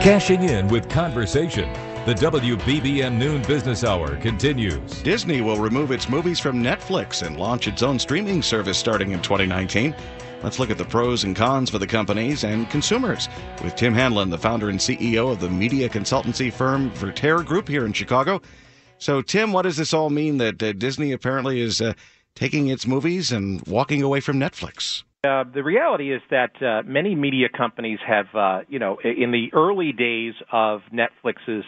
Cashing in with conversation. The WBBM Noon Business Hour continues. Disney will remove its movies from Netflix and launch its own streaming service starting in 2019. Let's look at the pros and cons for the companies and consumers with Tim Hanlon, the founder and CEO of the media consultancy firm Verter Group here in Chicago. So, Tim, what does this all mean that Disney apparently is taking its movies and walking away from Netflix? The reality is that many media companies have, in the early days of Netflix's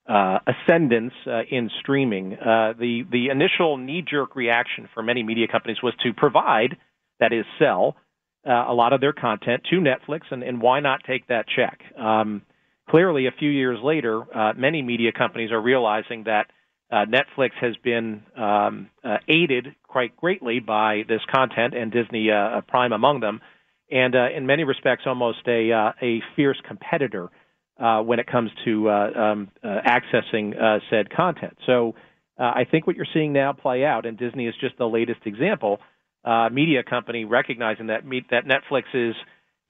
ascendance in streaming, the initial knee-jerk reaction for many media companies was to provide, that is, sell a lot of their content to Netflix, and why not take that check? Clearly, a few years later, many media companies are realizing that Netflix has been aided quite greatly by this content, and Disney Prime among them, and in many respects almost a fierce competitor when it comes to accessing said content. So I think what you're seeing now play out, and Disney is just the latest example, media company recognizing that Netflix is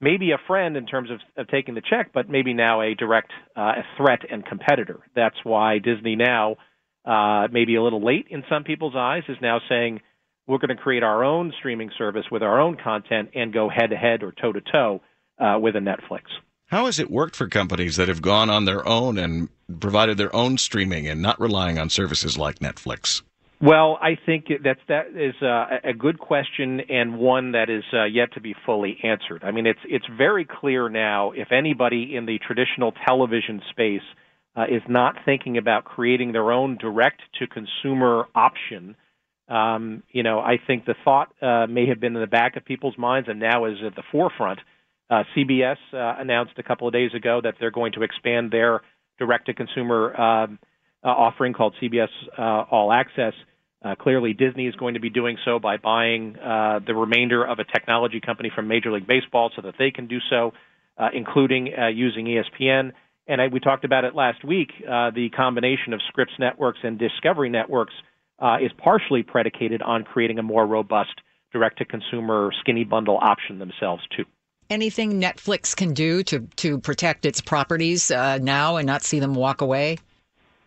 maybe a friend in terms of taking the check, but maybe now a direct threat and competitor. That's why Disney now, maybe a little late in some people's eyes, is now saying we're going to create our own streaming service with our own content and go head-to-head or toe-to-toe with a Netflix. How has it worked for companies that have gone on their own and provided their own streaming and not relying on services like Netflix? Well, I think that is a good question, and one that is yet to be fully answered. I mean, it's very clear now, if anybody in the traditional television space is not thinking about creating their own direct-to-consumer option, I think the thought may have been in the back of people's minds and now is at the forefront. CBS announced a couple of days ago that they're going to expand their direct-to-consumer offering called CBS All Access. Clearly, Disney is going to be doing so by buying the remainder of a technology company from Major League Baseball so that they can do so, including using ESPN. And we talked about it last week. The combination of Scripps Networks and Discovery Networks is partially predicated on creating a more robust direct-to-consumer skinny bundle option themselves, too. Anything Netflix can do to protect its properties now and not see them walk away?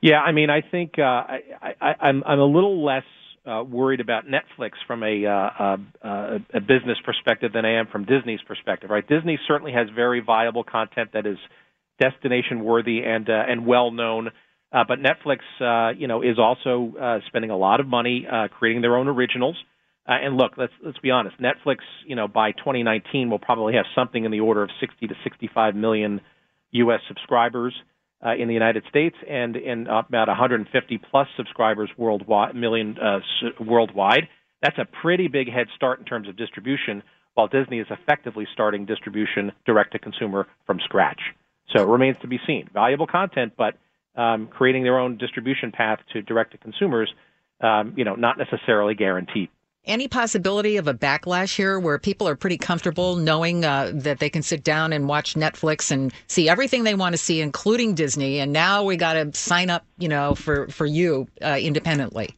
Yeah, I mean, I think I'm a little less worried about Netflix from a business perspective than I am from Disney's perspective. Right? Disney certainly has very viable content that is destination worthy and well known, but Netflix, is also spending a lot of money creating their own originals. And look, let's be honest. Netflix, by 2019 will probably have something in the order of 60 to 65 million U.S. subscribers in the United States, and in about 150 plus subscribers worldwide. That's a pretty big head start in terms of distribution, while Disney is effectively starting distribution direct to consumer from scratch. So it remains to be seen. Valuable content, but creating their own distribution path to direct to consumers, not necessarily guaranteed. Any possibility of a backlash here where people are pretty comfortable knowing that they can sit down and watch Netflix and see everything they want to see, including Disney, and now we got to sign up, for you independently?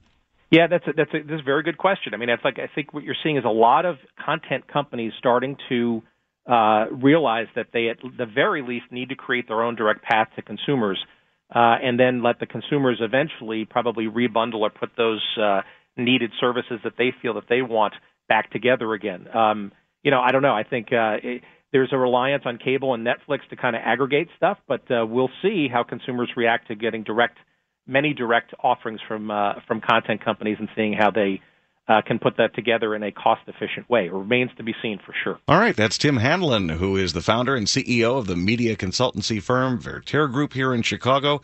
Yeah, this is a very good question. I mean, I think what you're seeing is a lot of content companies starting to realize that they, at the very least, need to create their own direct path to consumers, and then let the consumers eventually probably rebundle or put those needed services that they feel that they want back together again. I don't know. I think there's a reliance on cable and Netflix to kind of aggregate stuff, but we'll see how consumers react to getting many direct offerings from content companies and seeing how they can put that together in a cost-efficient way. It remains to be seen for sure. All right, that's Tim Hanlon, who is the founder and CEO of the media consultancy firm Verter Group here in Chicago.